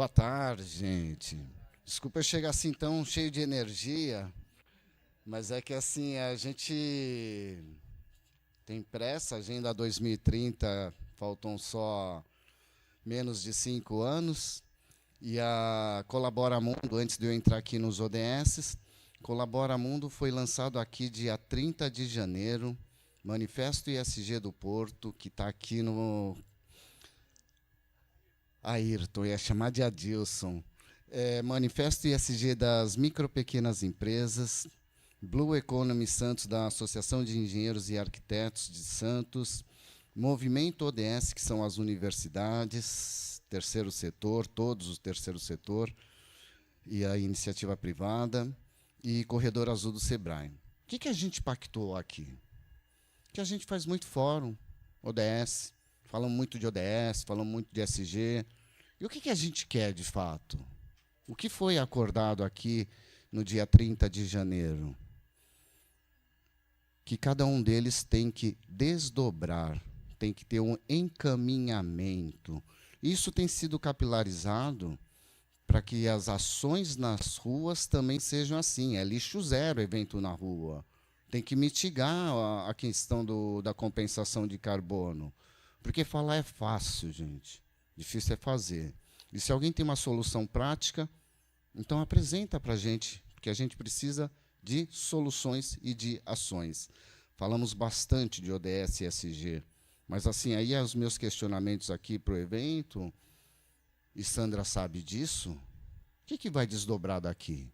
Boa tarde, gente. Desculpa eu chegar assim tão cheio de energia, mas é que assim, a gente tem pressa, Agenda 2030, faltam só menos de 5 anos, e a Colabora Mundo, antes de eu entrar aqui nos ODS, Colabora Mundo foi lançado aqui dia 30 de janeiro, Manifesto ISG do Porto, que está aqui no Ayrton, ia chamar de Adilson. Manifesto ISG das Micro Pequenas Empresas, Blue Economy Santos, da Associação de Engenheiros e Arquitetos de Santos, Movimento ODS, que são as universidades, terceiro setor, todos os terceiro setor, e a iniciativa privada, e Corredor Azul do Sebrae. O que a gente pactou aqui? Que a gente faz muito fórum, ODS, falam muito de ODS, falam muito de SG. E o que a gente quer, de fato? O que foi acordado aqui no dia 30 de janeiro? Que cada um deles tem que desdobrar, tem que ter um encaminhamento. Isso tem sido capilarizado para que as ações nas ruas também sejam assim. É lixo zero evento na rua. Tem que mitigar a questão da compensação de carbono. Porque falar é fácil, gente. Difícil é fazer. E se alguém tem uma solução prática, então apresenta para a gente, porque a gente precisa de soluções e de ações. Falamos bastante de ODS e SG, mas assim, aí os meus questionamentos aqui para o evento, e Sandra sabe disso, o que vai desdobrar daqui?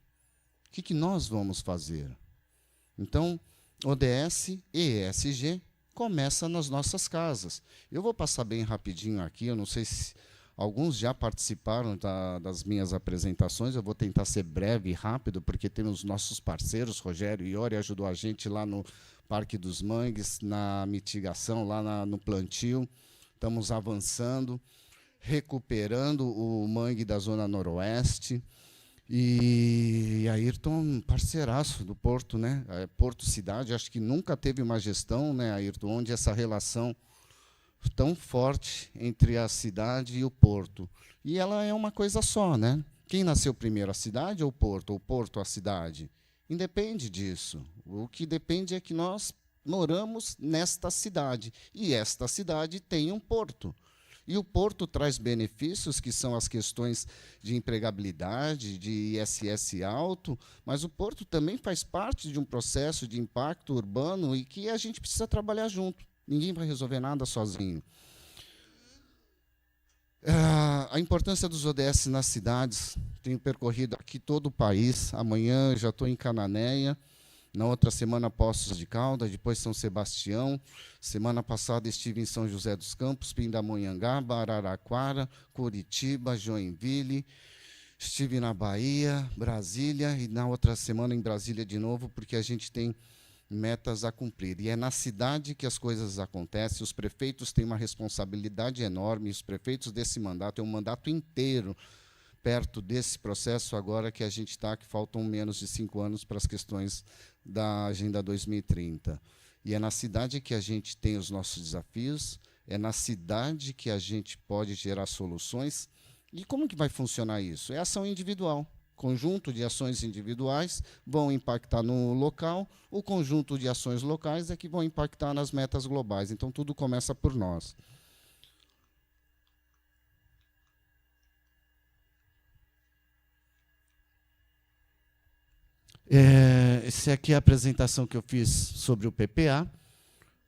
O que nós vamos fazer? Então, ODS e ESG começa nas nossas casas. Eu vou passar bem rapidinho aqui, eu não sei se alguns já participaram das minhas apresentações, eu vou tentar ser breve e rápido, porque temos nossos parceiros, Rogério e Iori, ajudou a gente lá no Parque dos Mangues, na mitigação, lá no plantio. Estamos avançando, recuperando o mangue da Zona Noroeste. E Ayrton, parceiraço do Porto, né? Porto Cidade, acho que nunca teve uma gestão, né, Ayrton, onde essa relação tão forte entre a cidade e o Porto. E ela é uma coisa só, né? Quem nasceu primeiro, a cidade ou o Porto a cidade? Independe disso. O que depende é que nós moramos nesta cidade, e esta cidade tem um porto. E o porto traz benefícios, que são as questões de empregabilidade, de ISS alto, mas o porto também faz parte de um processo de impacto urbano e que a gente precisa trabalhar junto. Ninguém vai resolver nada sozinho. A importância dos ODS nas cidades, tenho percorrido aqui todo o país. Amanhã já estou em Cananéia, na outra semana Poços de Caldas, depois São Sebastião. Semana passada estive em São José dos Campos, Pindamonhangaba, Araraquara, Curitiba, Joinville. Estive na Bahia, Brasília, e na outra semana em Brasília de novo, porque a gente tem metas a cumprir. E é na cidade que as coisas acontecem. Os prefeitos têm uma responsabilidade enorme, os prefeitos desse mandato, é um mandato inteiro perto desse processo agora que a gente está, que faltam menos de 5 anos para as questões da Agenda 2030. E é na cidade que a gente tem os nossos desafios, é na cidade que a gente pode gerar soluções. E como que vai funcionar isso? É ação individual. Conjunto de ações individuais vão impactar no local, o conjunto de ações locais é que vão impactar nas metas globais. Então, tudo começa por nós. Essa aqui é a apresentação que eu fiz sobre o PPA,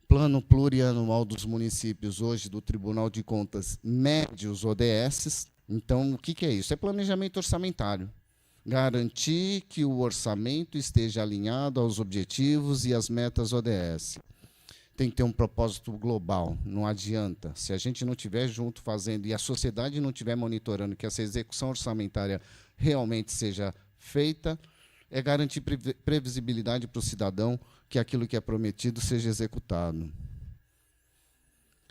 Plano Plurianual dos Municípios, hoje do Tribunal de Contas, mede os ODS. Então, o que é isso? É planejamento orçamentário. Garantir que o orçamento esteja alinhado aos objetivos e às metas ODS. Tem que ter um propósito global, não adianta. Se a gente não estiver junto fazendo e a sociedade não estiver monitorando que essa execução orçamentária realmente seja feita, é garantir previsibilidade para o cidadão que aquilo que é prometido seja executado.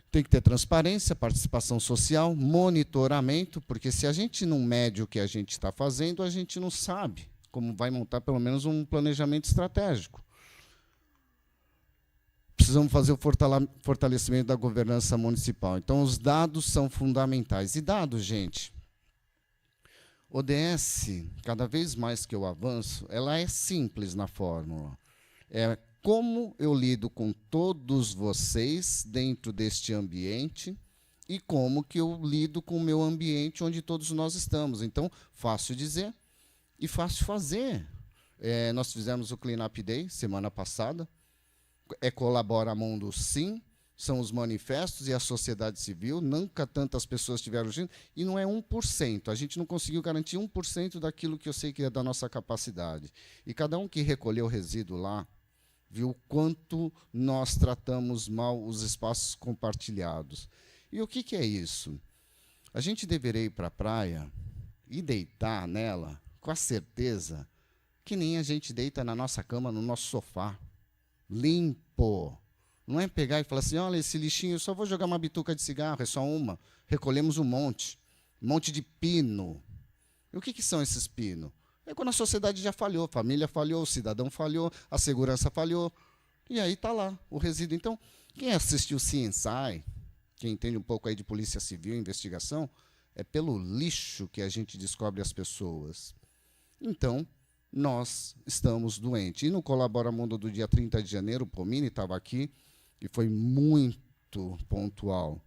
Tem que ter transparência, participação social, monitoramento, porque se a gente não mede o que a gente está fazendo, a gente não sabe como vai montar pelo menos um planejamento estratégico. Precisamos fazer o fortalecimento da governança municipal. Então, os dados são fundamentais. E dados, gente, ODS, cada vez mais que eu avanço, ela é simples na fórmula. É como eu lido com todos vocês dentro deste ambiente e como que eu lido com o meu ambiente onde todos nós estamos. Então, fácil dizer e fácil fazer. Nós fizemos o Clean Up Day semana passada. Colabora Mundo, sim. São os manifestos e a sociedade civil. Nunca tantas pessoas tiveram junto. E não é 1%. A gente não conseguiu garantir 1% daquilo que eu sei que é da nossa capacidade. E cada um que recolheu o resíduo lá, viu o quanto nós tratamos mal os espaços compartilhados. E o que é isso? A gente deveria ir para a praia e deitar nela com a certeza que nem a gente deita na nossa cama, no nosso sofá. Limpo. Não é pegar e falar assim, olha, esse lixinho, eu só vou jogar uma bituca de cigarro, é só uma. Recolhemos um monte de pino. E o que são esses pinos? É quando a sociedade já falhou, a família falhou, o cidadão falhou, a segurança falhou. E aí está lá o resíduo. Então, quem assistiu o CSI, quem entende um pouco aí de polícia civil, investigação, é pelo lixo que a gente descobre as pessoas. Então, nós estamos doentes. E no Colabora Mundo do dia 30 de janeiro, o Pomini estava aqui e foi muito pontual.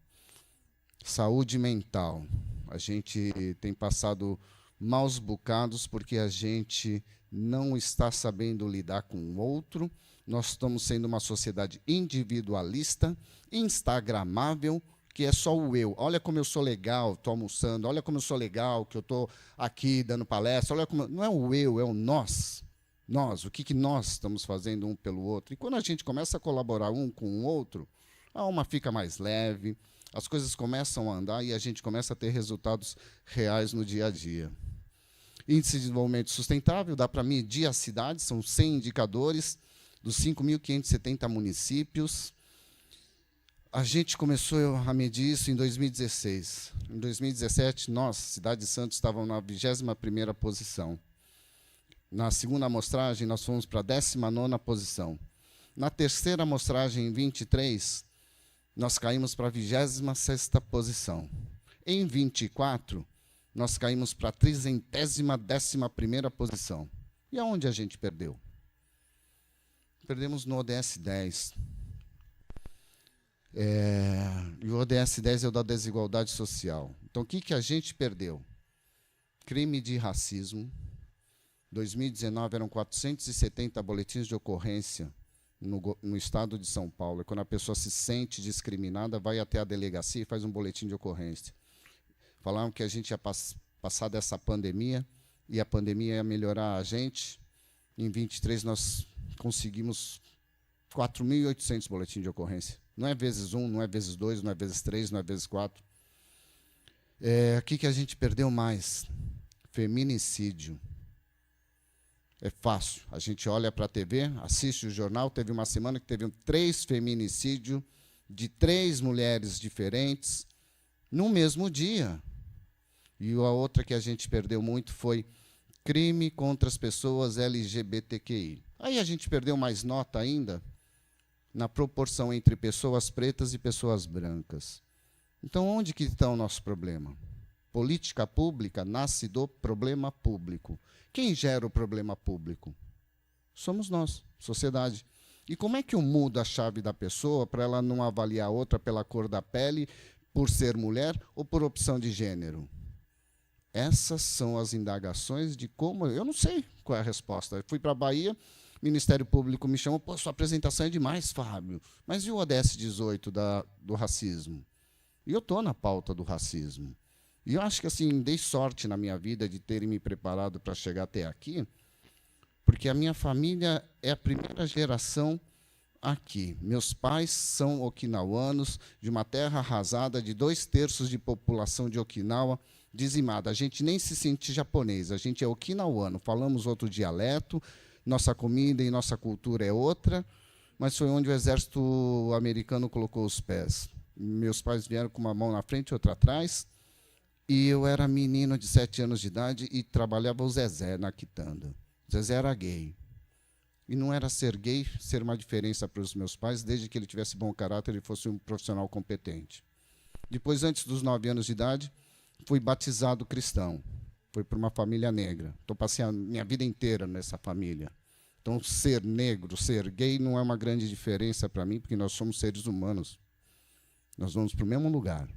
Saúde mental. A gente tem passado maus bocados porque a gente não está sabendo lidar com o outro. Nós estamos sendo uma sociedade individualista, instagramável, que é só o eu. Olha como eu sou legal, estou almoçando. Olha como eu sou legal, que eu estou aqui dando palestra. Olha como... Não é o eu, é o nós. Nós, o que nós estamos fazendo um pelo outro. E quando a gente começa a colaborar um com o outro, a alma fica mais leve, as coisas começam a andar e a gente começa a ter resultados reais no dia a dia. Índice de Desenvolvimento Sustentável, dá para medir a cidade, são 100 indicadores dos 5.570 municípios. A gente começou a medir isso em 2016. Em 2017, nós, Cidade de Santos, estávamos na 21ª posição. Na segunda amostragem, nós fomos para a 19ª posição. Na terceira amostragem, em 23, nós caímos para a 26ª posição. Em 24, nós caímos para a 311ª posição. E aonde a gente perdeu? Perdemos no ODS 10. E o ODS 10 é o da desigualdade social. Então, o que a gente perdeu? Crime de racismo. 2019 eram 470 boletins de ocorrência no estado de São Paulo. E quando a pessoa se sente discriminada, vai até a delegacia e faz um boletim de ocorrência. Falaram que a gente ia passar dessa pandemia e a pandemia ia melhorar a gente. Em 23 nós conseguimos 4.800 boletins de ocorrência. Não é vezes 1, não é vezes 2, não é vezes 3, não é vezes 4. O que a gente perdeu mais? Feminicídio. É fácil. A gente olha para a TV, assiste o jornal, teve uma semana que teve 3 feminicídios de 3 mulheres diferentes no mesmo dia. E a outra que a gente perdeu muito foi crime contra as pessoas LGBTQI. Aí a gente perdeu mais nota ainda na proporção entre pessoas pretas e pessoas brancas. Então, onde que está o nosso problema? Política pública nasce do problema público. Quem gera o problema público? Somos nós, sociedade. E como é que eu mudo a chave da pessoa para ela não avaliar a outra pela cor da pele, por ser mulher ou por opção de gênero? Essas são as indagações de como... Eu não sei qual é a resposta. Eu fui para a Bahia, o Ministério Público me chamou, pô, sua apresentação é demais, Fábio. Mas e o ODS 18 do racismo? E eu estou na pauta do racismo. E eu acho que assim, dei sorte na minha vida de terem me preparado para chegar até aqui, porque a minha família é a primeira geração aqui. Meus pais são okinauanos, de uma terra arrasada, de 2/3 de população de Okinawa, dizimada. A gente nem se sente japonês, a gente é okinauano, falamos outro dialeto, nossa comida e nossa cultura é outra, mas foi onde o exército americano colocou os pés. Meus pais vieram com uma mão na frente e outra atrás, e eu era menino de 7 anos de idade e trabalhava o Zezé na quitanda. Zezé era gay. E não era ser gay ser uma diferença para os meus pais, desde que ele tivesse bom caráter e fosse um profissional competente. Depois, antes dos 9 anos de idade, fui batizado cristão. foi para uma família negra. Então, passei a minha vida inteira nessa família. Então, ser negro, ser gay, não é uma grande diferença para mim, porque nós somos seres humanos. Nós vamos para o mesmo lugar.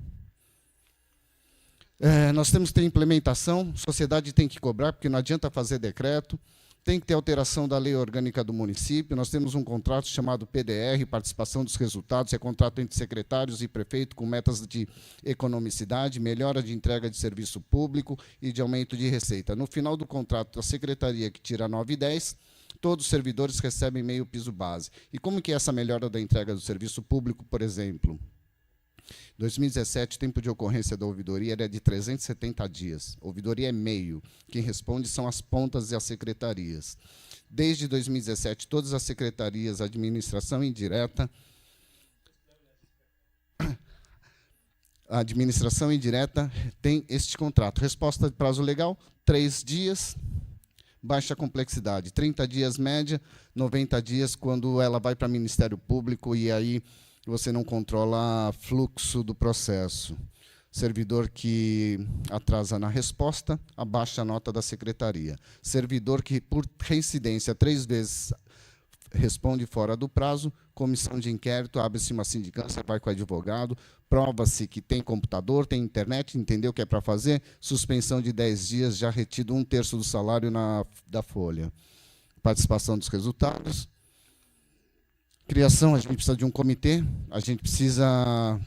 Nós temos que ter implementação, a sociedade tem que cobrar, porque não adianta fazer decreto, tem que ter alteração da lei orgânica do município, nós temos um contrato chamado PDR, participação dos resultados, é contrato entre secretários e prefeito com metas de economicidade, melhora de entrega de serviço público e de aumento de receita. No final do contrato, a secretaria que tira 9 e 10, todos os servidores recebem meio piso base. E como que é essa melhora da entrega do serviço público, por exemplo? 2017, o tempo de ocorrência da ouvidoria era de 370 dias. A ouvidoria é meio. Quem responde são as pontas e as secretarias. Desde 2017, todas as secretarias, administração indireta, a administração indireta tem este contrato. Resposta de prazo legal, 3 dias, baixa complexidade. 30 dias média, 90 dias quando ela vai para o Ministério Público e aí você não controla fluxo do processo. Servidor que atrasa na resposta, abaixa a nota da secretaria. Servidor que, por reincidência, 3 vezes responde fora do prazo, comissão de inquérito, abre-se uma sindicância, vai com o advogado, prova-se que tem computador, tem internet, entendeu o que é para fazer, suspensão de 10 dias, já retido 1/3 do salário da folha. Participação dos resultados. Criação, a gente precisa de um comitê, a gente precisa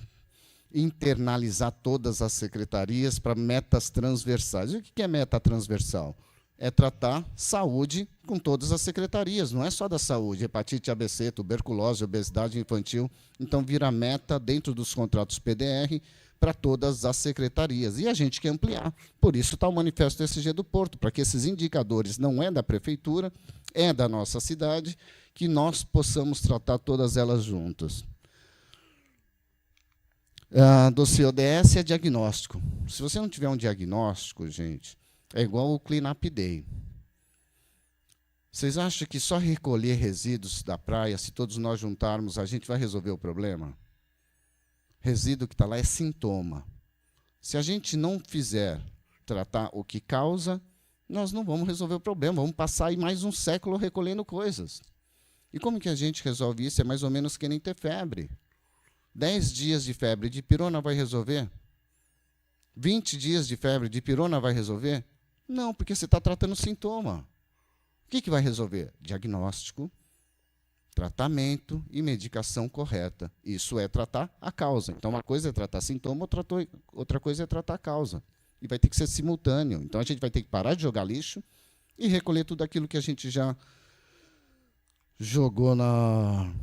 internalizar todas as secretarias para metas transversais. E o que é meta transversal? É tratar saúde com todas as secretarias, não é só da saúde, hepatite, ABC, tuberculose, obesidade infantil. Então, vira meta dentro dos contratos PDR para todas as secretarias. E a gente quer ampliar. Por isso está o Manifesto SG do Porto, para que esses indicadores não é da prefeitura, é da nossa cidade, que nós possamos tratar todas elas juntas. Dossiê ODS é diagnóstico. Se você não tiver um diagnóstico, gente, é igual o Clean Up Day. Vocês acham que só recolher resíduos da praia, se todos nós juntarmos, a gente vai resolver o problema? Resíduo que está lá é sintoma. Se a gente não fizer tratar o que causa, nós não vamos resolver o problema. Vamos passar aí mais um século recolhendo coisas. E como que a gente resolve isso? É mais ou menos que nem ter febre. 10 dias de febre de pirona vai resolver? 20 dias de febre de pirona vai resolver? Não, porque você está tratando sintoma. O que vai resolver? Diagnóstico, tratamento e medicação correta. Isso é tratar a causa. Então, uma coisa é tratar sintoma, outra coisa é tratar a causa. E vai ter que ser simultâneo. Então, a gente vai ter que parar de jogar lixo e recolher tudo aquilo que a gente já jogou na...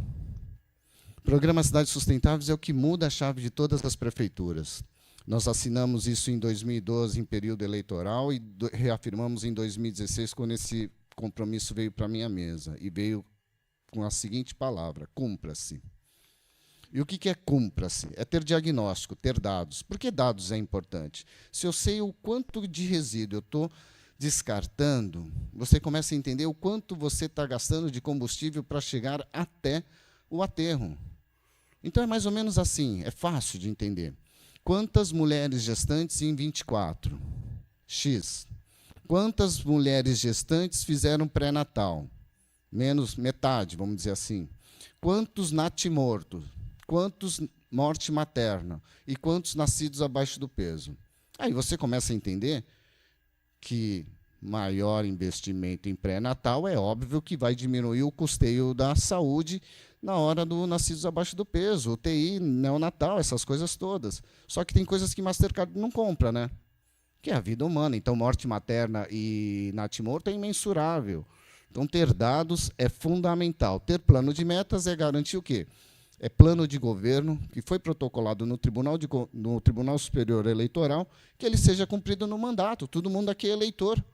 Programa Cidades Sustentáveis é o que muda a chave de todas as prefeituras. Nós assinamos isso em 2012, em período eleitoral, e reafirmamos em 2016, quando esse compromisso veio para a minha mesa. E veio com a seguinte palavra: cumpra-se. E o que é cumpra-se? É ter diagnóstico, ter dados. Por que dados é importante? Se eu sei o quanto de resíduo eu estou descartando, você começa a entender o quanto você está gastando de combustível para chegar até o aterro. Então, é mais ou menos assim, é fácil de entender. Quantas mulheres gestantes em 24? X. Quantas mulheres gestantes fizeram pré-natal? Menos metade, vamos dizer assim. Quantos natimortos? Quantos morte materna? E quantos nascidos abaixo do peso? Aí você começa a entender que maior investimento em pré-natal é óbvio que vai diminuir o custeio da saúde na hora do nascidos abaixo do peso, UTI, neonatal, essas coisas todas. Só que tem coisas que Mastercard não compra, né? Que é a vida humana. Então, morte materna e natimorto é imensurável. Então, ter dados é fundamental. Ter plano de metas é garantir o quê? É plano de governo que foi protocolado no Tribunal Superior Eleitoral, que ele seja cumprido no mandato. Todo mundo aqui é eleitor.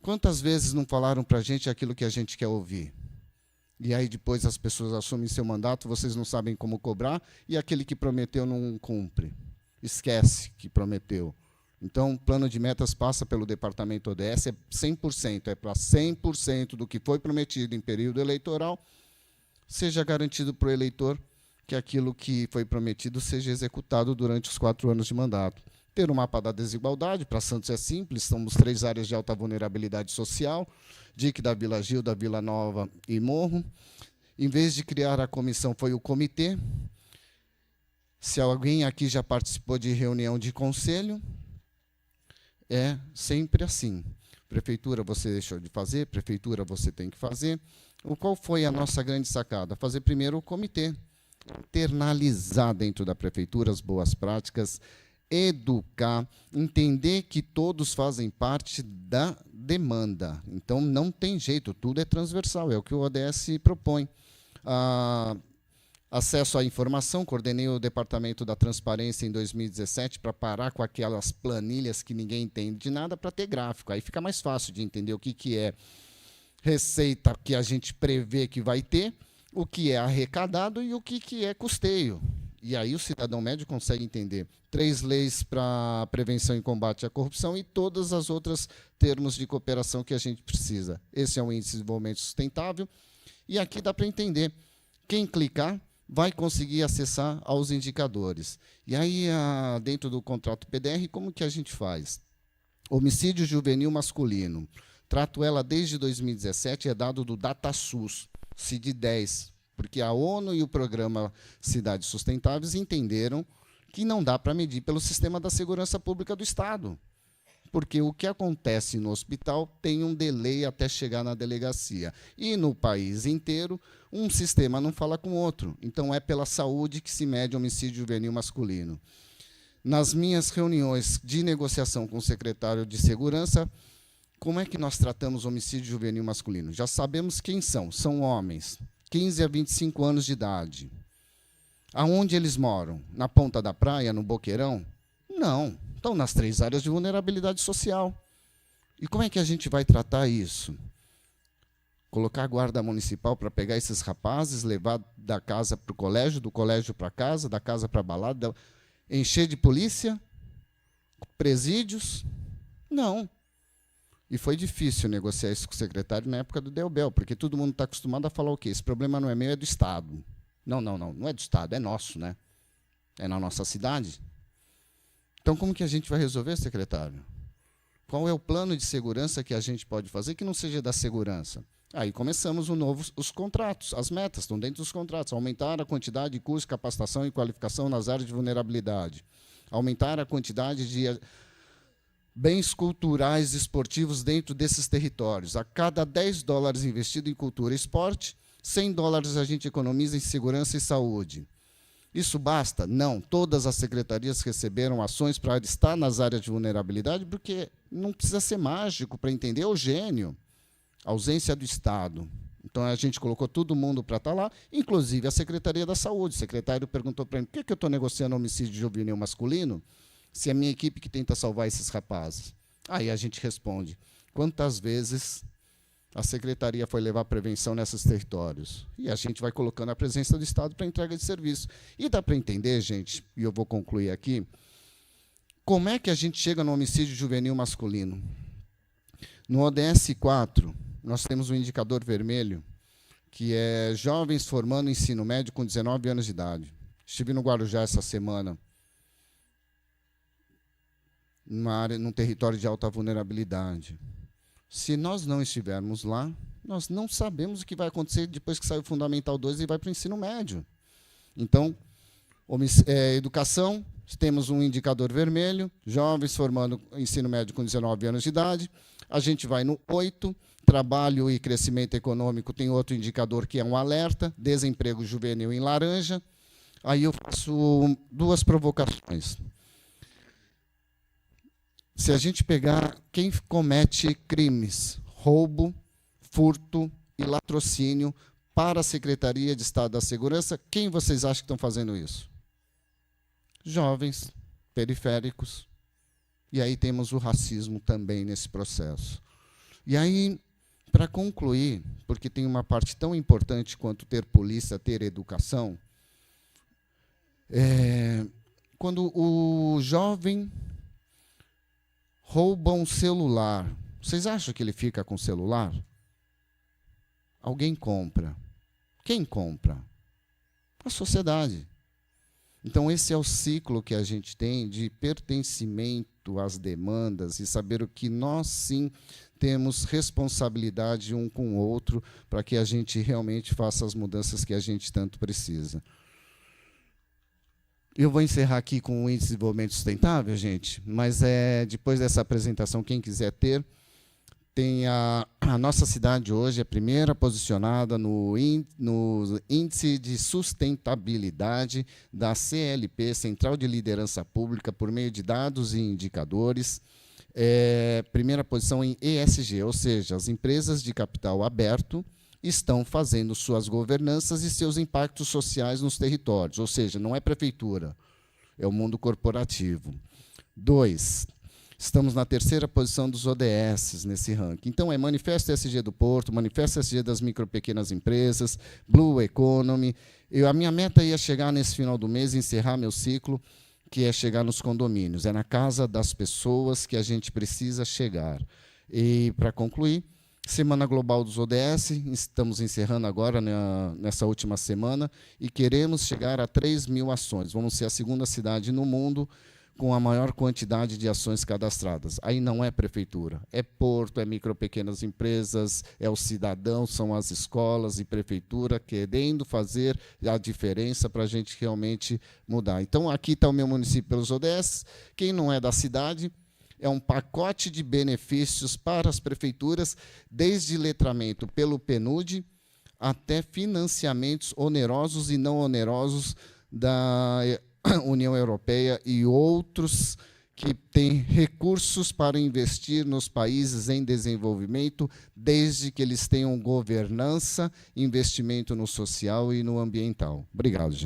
Quantas vezes não falaram para a gente aquilo que a gente quer ouvir? E aí depois as pessoas assumem seu mandato, vocês não sabem como cobrar, e aquele que prometeu não cumpre. Esquece que prometeu. Então, o plano de metas passa pelo departamento ODS, é 100%, é para 100% do que foi prometido em período eleitoral, seja garantido para o eleitor que aquilo que foi prometido seja executado durante os 4 anos de mandato. ter o mapa da desigualdade. Para Santos é simples, somos 3 áreas de alta vulnerabilidade social, DIC da Vila Gil, da Vila Nova e Morro. Em vez de criar a comissão, foi o comitê. Se alguém aqui já participou de reunião de conselho, é sempre assim. Prefeitura você deixou de fazer, prefeitura você tem que fazer. Qual foi a nossa grande sacada? Fazer primeiro o comitê, internalizar dentro da prefeitura as boas práticas, educar, entender que todos fazem parte da demanda. Então, não tem jeito, tudo é transversal, é o que o ODS propõe. Acesso à informação, coordenei o Departamento da Transparência em 2017 para parar com aquelas planilhas que ninguém entende de nada, para ter gráfico. Aí fica mais fácil de entender o que é receita que a gente prevê que vai ter, o que é arrecadado e o que é custeio. E aí o cidadão médio consegue entender 3 leis para prevenção e combate à corrupção e todas as outras termos de cooperação que a gente precisa. Esse é o Índice de Desenvolvimento Sustentável. E aqui dá para entender. Quem clicar vai conseguir acessar aos indicadores. E aí, dentro do contrato PDR, como que a gente faz? Homicídio juvenil masculino. Trato ela desde 2017, é dado do DataSUS, CID-10, porque a ONU e o programa Cidades Sustentáveis entenderam que não dá para medir pelo sistema da segurança pública do Estado. Porque o que acontece no hospital tem um delay até chegar na delegacia. E no país inteiro, um sistema não fala com o outro. Então, é pela saúde que se mede homicídio juvenil masculino. Nas minhas reuniões de negociação com o secretário de Segurança, como é que nós tratamos homicídio juvenil masculino? Já sabemos quem são. São homens, 15 a 25 anos de idade. Aonde eles moram? Na ponta da praia, no Boqueirão? Não. Estão nas 3 áreas de vulnerabilidade social. E como é que a gente vai tratar isso? Colocar a guarda municipal para pegar esses rapazes, levar da casa para o colégio, do colégio para casa, da casa para a balada, encher de polícia? Presídios? Não. E foi difícil negociar isso com o secretário na época do Delbel, porque todo mundo está acostumado a falar o quê? Esse problema não é meu, é do Estado. Não é do Estado, é nosso, né? É na nossa cidade. Então, como que a gente vai resolver, secretário? Qual é o plano de segurança que a gente pode fazer que não seja da segurança? Aí começamos os contratos, as metas estão dentro dos contratos. Aumentar a quantidade de cursos, capacitação e qualificação nas áreas de vulnerabilidade. Aumentar a quantidade de bens culturais e esportivos dentro desses territórios. A cada $10 investido em cultura e esporte, $100 a gente economiza em segurança e saúde. Isso basta? Não. Todas as secretarias receberam ações para estar nas áreas de vulnerabilidade, porque não precisa ser mágico para entender o gênio. Ausência do Estado. Então, a gente colocou todo mundo para estar lá, inclusive a Secretaria da Saúde. O secretário perguntou para mim, por que eu estou negociando homicídio juvenil masculino, se é a minha equipe que tenta salvar esses rapazes? Aí a gente responde, quantas vezes a secretaria foi levar prevenção nesses territórios? E a gente vai colocando a presença do Estado para entrega de serviço. E dá para entender, gente, e eu vou concluir aqui, como é que a gente chega no homicídio juvenil masculino? No ODS 4, nós temos um indicador vermelho, que é jovens formando ensino médio com 19 anos de idade. Estive no Guarujá essa semana, num território de alta vulnerabilidade. Se nós não estivermos lá, nós não sabemos o que vai acontecer depois que sai o Fundamental 2 e vai para o ensino médio. Então, educação, temos um indicador vermelho, jovens formando ensino médio com 19 anos de idade. A gente vai no 8, trabalho e crescimento econômico, tem outro indicador que é um alerta, desemprego juvenil em laranja. Aí eu faço 2 provocações. Se a gente pegar quem comete crimes, roubo, furto e latrocínio para a Secretaria de Estado da Segurança, quem vocês acham que estão fazendo isso? Jovens, periféricos. E aí temos o racismo também nesse processo. E aí, para concluir, porque tem uma parte tão importante quanto ter polícia, ter educação, quando o jovem rouba um celular, vocês acham que ele fica com o celular? Alguém compra. Quem compra? A sociedade. Então, esse é o ciclo que a gente tem de pertencimento às demandas e saber o que nós, sim, temos responsabilidade um com o outro para que a gente realmente faça as mudanças que a gente tanto precisa. Eu vou encerrar aqui com o Índice de Desenvolvimento Sustentável, gente, mas depois dessa apresentação, quem quiser ter, tem a nossa cidade hoje é a primeira posicionada no Índice de Sustentabilidade da CLP, Central de Liderança Pública, por meio de dados e indicadores. Primeira posição em ESG, ou seja, as empresas de capital aberto estão fazendo suas governanças e seus impactos sociais nos territórios, ou seja, não é prefeitura, é o mundo corporativo. 2, estamos na terceira posição dos ODS nesse ranking. Então, é Manifesto ESG do Porto, Manifesto ESG das micro e pequenas empresas, Blue Economy. A minha meta ia chegar nesse final do mês, encerrar meu ciclo, que é chegar nos condomínios. É na casa das pessoas que a gente precisa chegar. E, para concluir, Semana Global dos ODS, estamos encerrando agora, nessa última semana, e queremos chegar a 3.000 ações. Vamos ser a segunda cidade no mundo com a maior quantidade de ações cadastradas. Aí não é prefeitura, é porto, é micro pequenas empresas, é o cidadão, são as escolas e prefeitura querendo fazer a diferença para a gente realmente mudar. Então, aqui está o meu município pelos ODS. Quem não é da cidade, é um pacote de benefícios para as prefeituras, desde letramento pelo PNUD até financiamentos onerosos e não onerosos da União Europeia e outros que têm recursos para investir nos países em desenvolvimento, desde que eles tenham governança, investimento no social e no ambiental. Obrigado, gente.